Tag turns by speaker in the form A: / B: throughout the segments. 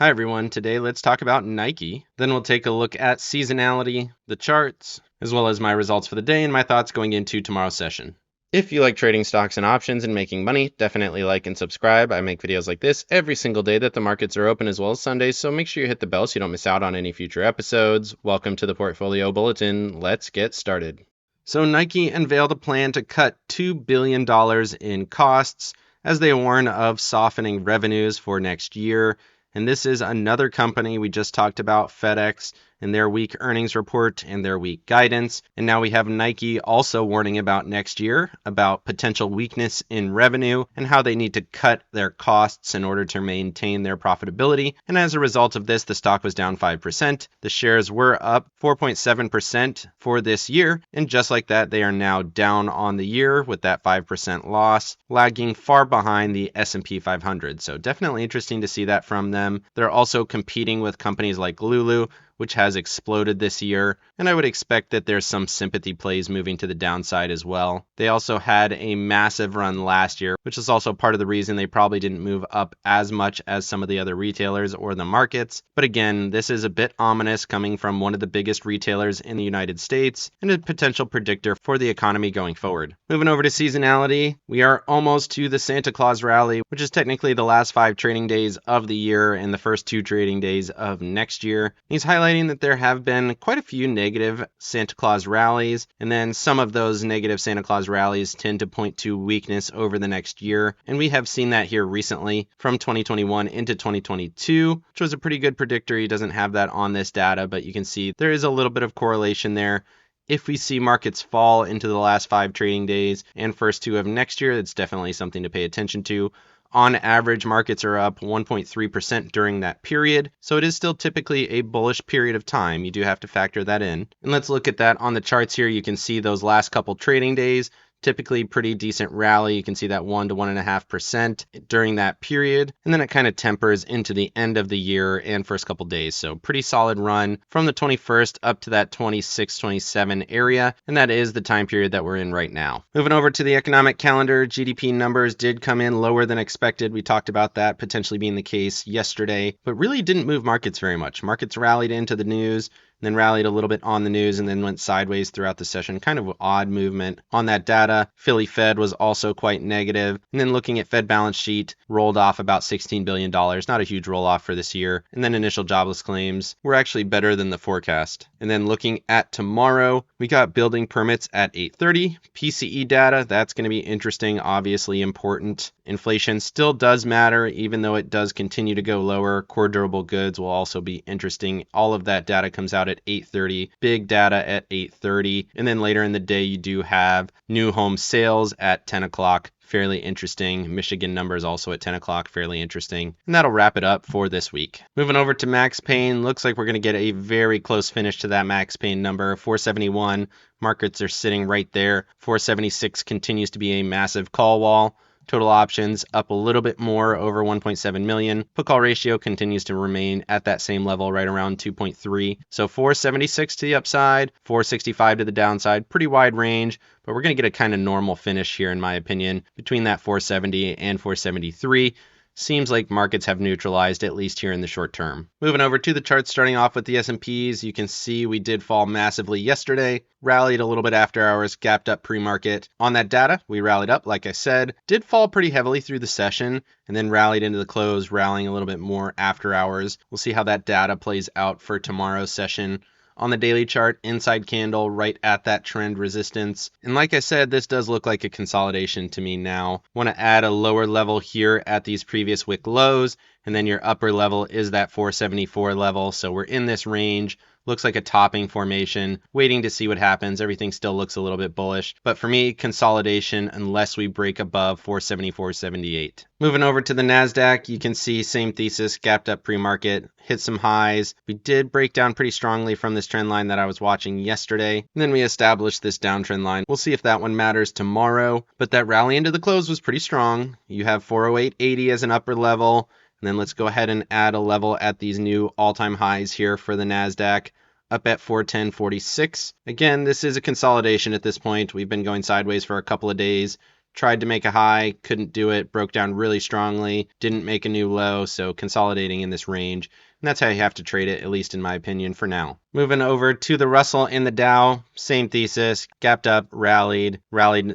A: Hi everyone, today let's talk about Nike. Then we'll take a look at seasonality, the charts, as well as my results for the day and my thoughts going into tomorrow's session. If you like trading stocks and options and making money, definitely like and subscribe. I make videos like this every single day that the markets are open as well as Sundays, so make sure you hit the bell so you don't miss out on any future episodes. Welcome to the Portfolio Bulletin. Let's get started. So Nike unveiled a plan to cut $2 billion in costs as they warn of softening revenues for next year. And this is another company we just talked about, FedEx, and their weak earnings report and their weak guidance. And now we have Nike also warning about next year, about potential weakness in revenue and how they need to cut their costs in order to maintain their profitability. And as a result of this, the stock was down 5%. The shares were up 4.7% for this year. And just like that, they are now down on the year with that 5% loss, lagging far behind the S&P 500. So definitely interesting to see that from them. They're also competing with companies like Lulu, which has exploded this year, and I would expect that there's some sympathy plays moving to the downside as well. They also had a massive run last year, which is also part of the reason they probably didn't move up as much as some of the other retailers or the markets. But again, this is a bit ominous coming from one of the biggest retailers in the United States and a potential predictor for the economy going forward. Moving over to seasonality, we are almost to the Santa Claus rally, which is technically the last 5 trading days of the year and the first 2 trading days of next year. He's highlighting that there have been quite a few negative Santa Claus rallies, and then some of those negative Santa Claus rallies tend to point to weakness over the next year, and we have seen that here recently from 2021 into 2022, which was a pretty good predictor. He doesn't have that on this data, but you can see there is a little bit of correlation there. If we see markets fall into the last 5 trading days and first 2 of next year, that's definitely something to pay attention to. On average, markets are up 1.3% during that period, so it is still typically a bullish period of time. You do have to factor that in. And let's look at that on the charts here. You can see those last couple trading days, typically pretty decent rally. You can see that 1 to 1.5% during that period, and then it kind of tempers into the end of the year and first couple days. So pretty solid run from the 21st up to that 26, 27 area, and that is the time period that we're in right now. Moving over to the economic calendar, GDP numbers did come in lower than expected. We talked about that potentially being the case yesterday, but really didn't move markets very much. Markets rallied into the news, then rallied a little bit on the news and then went sideways throughout the session. Kind of odd movement on that data. Philly Fed was also quite negative. And then looking at Fed balance sheet, rolled off about $16 billion. Not a huge roll off for this year. And then initial jobless claims were actually better than the forecast. And then looking at tomorrow, we got building permits at 8:30. PCE data, that's going to be interesting, obviously important. Inflation still does matter, even though it does continue to go lower. Core durable goods will also be interesting. All of that data comes out at 8:30, big data at 8:30, and then later in the day you do have new home sales at 10 o'clock. Fairly interesting. Michigan numbers also at 10 o'clock, fairly interesting. And that'll wrap it up for this week. Moving over to Max Pain, looks like we're going to get a very close finish to that Max Pain number, 471. Markets are sitting right there. 476 continues to be a massive call wall. Total options up a little bit more, over 1.7 million. Put call ratio continues to remain at that same level, right around 2.3. So 476 to the upside, 465 to the downside. Pretty wide range, but we're going to get a kind of normal finish here, in my opinion, between that 470 and 473. Seems like markets have neutralized, at least here in the short term. Moving over to the charts, starting off with the S&Ps, you can see we did fall massively yesterday, rallied a little bit after hours, gapped up pre-market. On that data, we rallied up, like I said, did fall pretty heavily through the session, and then rallied into the close, rallying a little bit more after hours. We'll see how that data plays out for tomorrow's session. On the daily chart, inside candle right at that trend resistance. And like I said, this does look like a consolidation to me now. Want to add a lower level here at these previous wick lows, and then your upper level is that 474 level. So we're in this range. Looks like a topping formation, waiting to see what happens. Everything still looks a little bit bullish. But for me, consolidation unless we break above 474.78. Moving over to the NASDAQ, you can see same thesis, gapped up pre-market, hit some highs. We did break down pretty strongly from this trend line that I was watching yesterday. And then we established this downtrend line. We'll see if that one matters tomorrow. But that rally into the close was pretty strong. You have 408.80 as an upper level. And then let's go ahead and add a level at these new all-time highs here for the NASDAQ, up at 410.46. Again, this is a consolidation at this point. We've been going sideways for a couple of days, tried to make a high, couldn't do it, broke down really strongly, didn't make a new low, so consolidating in this range. And that's how you have to trade it, at least in my opinion, for now. Moving over to the Russell and the Dow, same thesis, gapped up, rallied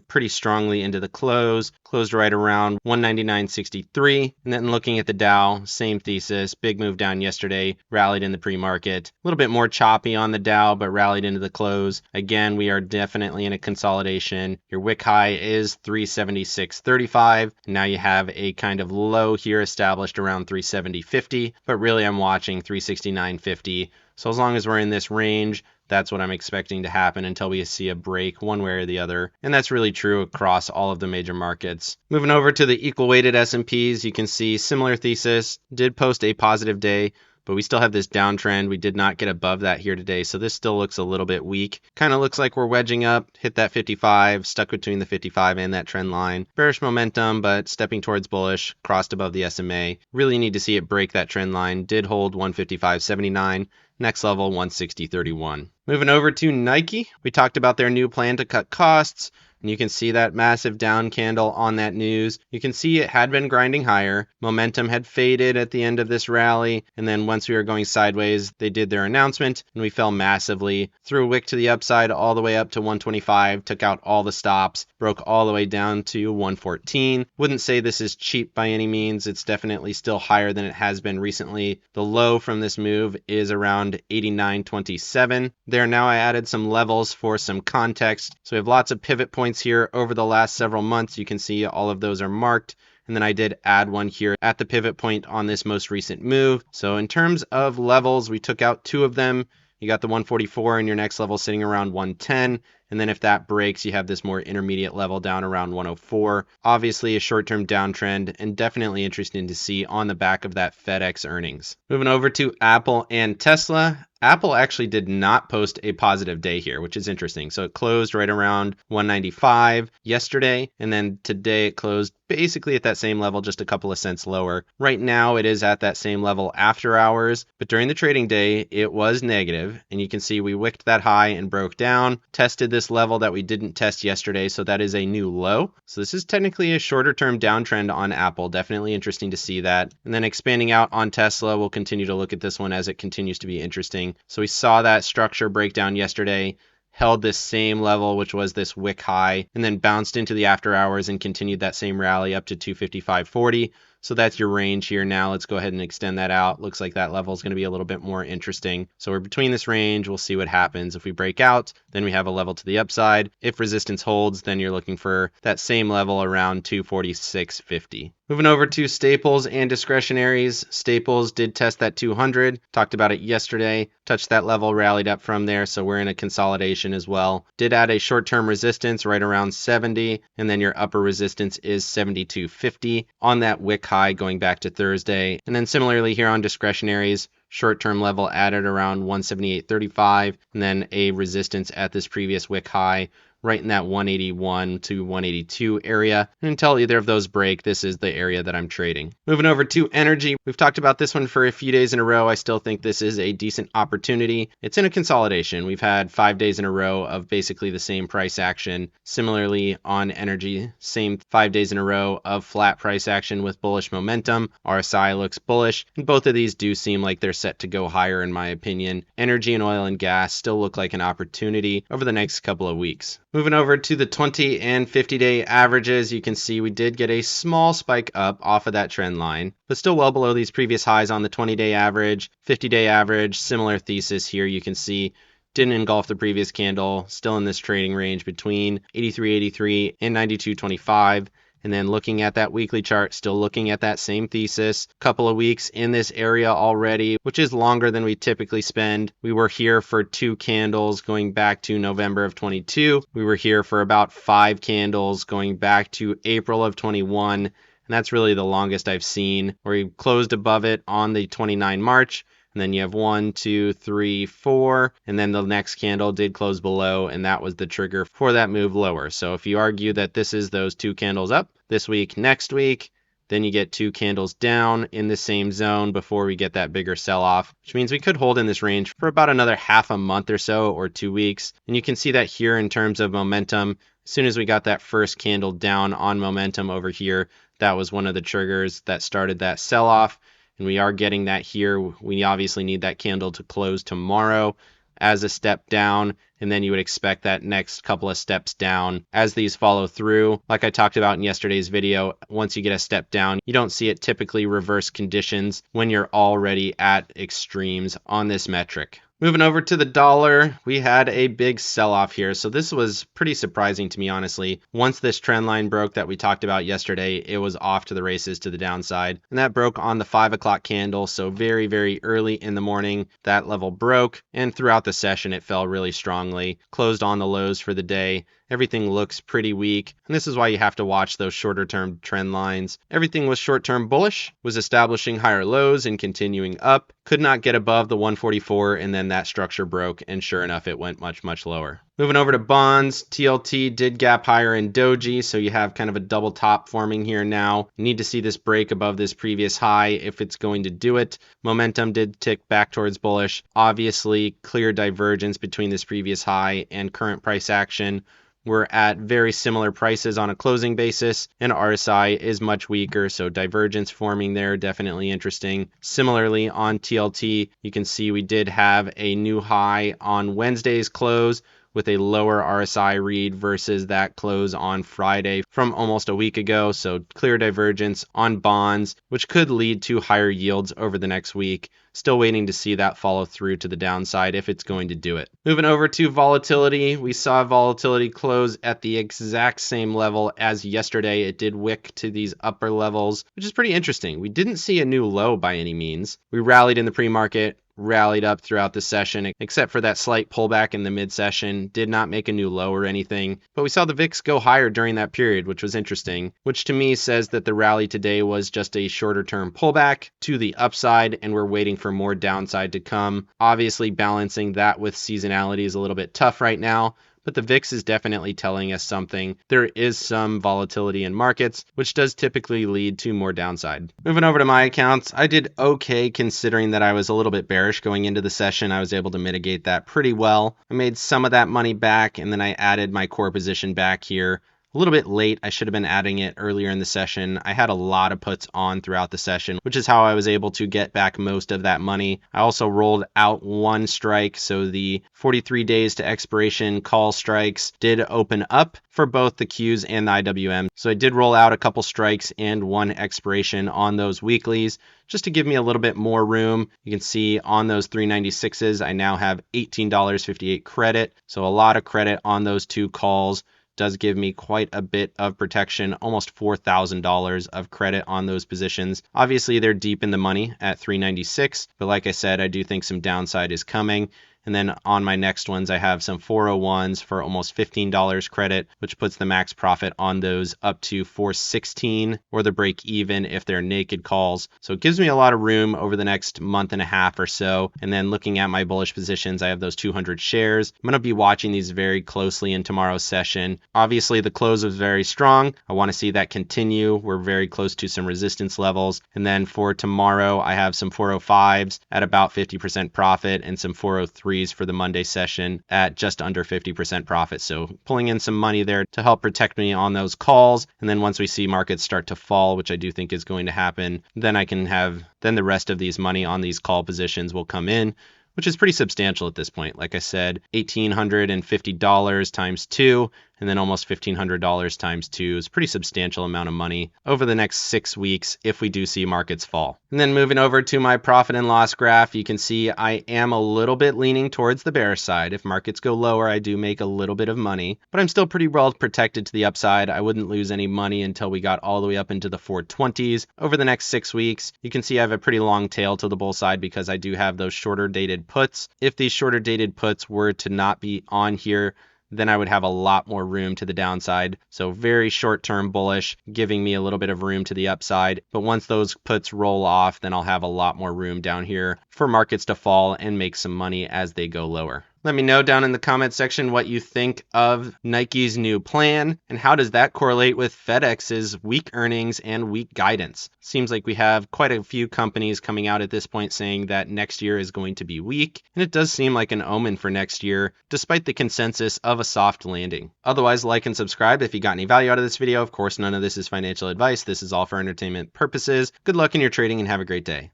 A: pretty strongly into the close, closed right around 199.63. And then looking at the Dow, same thesis, big move down yesterday, rallied in the pre-market. A little bit more choppy on the Dow, but rallied into the close. Again, we are definitely in a consolidation. Your wick high is 376.35. Now you have a kind of low here established around 370.50, but really I'm watching 369.50. So as long as we're in this range, that's what I'm expecting to happen until we see a break one way or the other. And that's really true across all of the major markets. Moving over to the equal weighted S&Ps, you can see similar thesis, did post a positive day, but we still have this downtrend. We did not get above that here today, so this still looks a little bit weak. Kind of looks like we're wedging up, hit that 55, stuck between the 55 and that trend line. Bearish momentum, but stepping towards bullish, crossed above the SMA. Really need to see it break that trend line. Did hold 155.79. Next level, 160.31. Moving over to Nike, we talked about their new plan to cut costs. And you can see that massive down candle on that news. You can see it had been grinding higher. Momentum had faded at the end of this rally. And then once we were going sideways, they did their announcement and we fell massively. Threw a wick to the upside all the way up to 125, took out all the stops, broke all the way down to 114. Wouldn't say this is cheap by any means. It's definitely still higher than it has been recently. The low from this move is around 89.27. There now I added some levels for some context. So we have lots of pivot points here over the last several months. You can see all of those are marked. And then I did add one here at the pivot point on this most recent move. So in terms of levels, we took out two of them. You got the 144 and your next level sitting around 110. And then if that breaks, you have this more intermediate level down around 104. Obviously a short-term downtrend and definitely interesting to see on the back of that FedEx earnings. Moving over to Apple and Tesla. Apple actually did not post a positive day here, which is interesting. So it closed right around 195 yesterday, and then today it closed basically at that same level, just a couple of cents lower. Right now it is at that same level after hours, but during the trading day it was negative, and you can see we wicked that high and broke down, tested this level that we didn't test yesterday, so that is a new low. So this is technically a shorter term downtrend on Apple. Definitely interesting to see that. And then expanding out on Tesla, we'll continue to look at this one as it continues to be interesting. So we saw that structure break down yesterday, held this same level, which was this wick high, and then bounced into the after hours and continued that same rally up to 255.40. So that's your range here now. Let's go ahead and extend that out. Looks like that level is going to be a little bit more interesting. So we're between this range. We'll see what happens. If we break out, then we have a level to the upside. If resistance holds, then you're looking for that same level around 246.50. Moving over to staples and discretionaries. Staples did test that 200. Talked about it yesterday. Touched that level, rallied up from there. So we're in a consolidation as well. Did add a short-term resistance right around 70. And then your upper resistance is 72.50 on that wick high going back to Thursday. And then similarly here on discretionaries, short-term level added around 178.35, and then a resistance at this previous wick high right in that 181 to 182 area. And until either of those break, this is the area that I'm trading. Moving over to energy. We've talked about this one for a few days in a row. I still think this is a decent opportunity. It's in a consolidation. We've had 5 days in a row of basically the same price action. Similarly on energy, same 5 days in a row of flat price action with bullish momentum. RSI looks bullish, and both of these do seem like they're set to go higher in my opinion. Energy and oil and gas still look like an opportunity over the next couple of weeks. Moving over to the 20 and 50-day averages, you can see we did get a small spike up off of that trend line, but still well below these previous highs on the 20-day average. 50-day average, similar thesis here. You can see didn't engulf the previous candle, still in this trading range between 83.83 and 92.25. And then looking at that weekly chart, still looking at that same thesis. Couple of weeks in this area already, which is longer than we typically spend. We were here for 2 candles going back to November of 22. We were here for about 5 candles going back to April of 21. And that's really the longest I've seen, where we closed above it on the 29 March. And then you have 1, 2, 3, 4, and then the next candle did close below, and that was the trigger for that move lower. So if you argue that this is those 2 candles up this week, next week, then you get 2 candles down in the same zone before we get that bigger sell-off, which means we could hold in this range for about another half a month or so, or 2 weeks. And you can see that here in terms of momentum. As soon as we got that first candle down on momentum over here, that was one of the triggers that started that sell-off. And we are getting that here. We obviously need that candle to close tomorrow as a step down, and then you would expect that next couple of steps down as these follow through. Like I talked about in yesterday's video, once you get a step down, you don't see it typically reverse conditions when you're already at extremes on this metric. Moving over to the dollar, we had a big sell-off here. So this was pretty surprising to me, honestly. Once this trend line broke that we talked about yesterday, it was off to the races to the downside. And that broke on the 5 o'clock candle. So very, very early in the morning, that level broke. And throughout the session, it fell really strongly. Closed on the lows for the day. Everything looks pretty weak, and this is why you have to watch those shorter term trend lines. Everything was short term bullish, was establishing higher lows and continuing up, could not get above the 144, and then that structure broke, and sure enough, it went much, much lower. Moving over to bonds, TLT did gap higher in doji, so you have kind of a double top forming here now. You need to see this break above this previous high if it's going to do it. Momentum did tick back towards bullish. Obviously, clear divergence between this previous high and current price action. We're at very similar prices on a closing basis, and RSI is much weaker, so divergence forming there, definitely interesting. Similarly, on TLT, you can see we did have a new high on Wednesday's close with a lower RSI read versus that close on Friday from almost a week ago. So clear divergence on bonds, which could lead to higher yields over the next week. Still waiting to see that follow through to the downside if it's going to do it. Moving over to volatility, we saw volatility close at the exact same level as yesterday. It did wick to these upper levels, which is pretty interesting. We didn't see a new low by any means. We rallied in the pre-market, rallied up throughout the session, except for that slight pullback in the mid-session, did not make a new low or anything, but we saw the VIX go higher during that period, which was interesting, which to me says that the rally today was just a shorter term pullback to the upside, and we're waiting for more downside to come. Obviously, balancing that with seasonality is a little bit tough right now, but the VIX is definitely telling us something. There is some volatility in markets, which does typically lead to more downside. Moving over to my accounts, I did okay considering that I was a little bit bearish going into the session. I was able to mitigate that pretty well. I made some of that money back, and then I added my core position back here. A little bit late. I should have been adding it earlier in the session. I had a lot of puts on throughout the session, which is how I was able to get back most of that money. I also rolled out one strike, so the 43 days to expiration call strikes did open up for both the Qs and the IWM. So I did roll out a couple strikes and one expiration on those weeklies, just to give me a little bit more room. You can see on those 396s, I now have $18.58 credit. So a lot of credit on those two calls. Does give me quite a bit of protection, almost $4,000 of credit on those positions. Obviously, they're deep in the money at 396, but like I said, I do think some downside is coming. And then on my next ones, I have some 401s for almost $15 credit, which puts the max profit on those up to $416 or the break even if they're naked calls. So it gives me a lot of room over the next month and a half or so. And then looking at my bullish positions, I have those 200 shares. I'm going to be watching these very closely in tomorrow's session. Obviously, the close was very strong. I want to see that continue. We're very close to some resistance levels. And then for tomorrow, I have some 405s at about 50% profit and some 403s for the Monday session at just under 50% profit. So pulling in some money there to help protect me on those calls. And then once we see markets start to fall, which I do think is going to happen, then the rest of these money on these call positions will come in, which is pretty substantial at this point. Like I said, $1,850 times 2, and then almost $1,500 times 2 is a pretty substantial amount of money over the next 6 weeks if we do see markets fall. And then moving over to my profit and loss graph, you can see I am a little bit leaning towards the bearish side. If markets go lower, I do make a little bit of money, but I'm still pretty well protected to the upside. I wouldn't lose any money until we got all the way up into the 420s over the next 6 weeks. You can see I have a pretty long tail to the bull side because I do have those shorter dated puts. If these shorter dated puts were to not be on here, then I would have a lot more room to the downside. So very short-term bullish, giving me a little bit of room to the upside. But once those puts roll off, then I'll have a lot more room down here for markets to fall and make some money as they go lower. Let me know down in the comment section what you think of Nike's new plan and how does that correlate with FedEx's weak earnings and weak guidance. Seems like we have quite a few companies coming out at this point saying that next year is going to be weak, and it does seem like an omen for next year, despite the consensus of a soft landing. Otherwise, like and subscribe if you got any value out of this video. Of course, none of this is financial advice. This is all for entertainment purposes. Good luck in your trading and have a great day.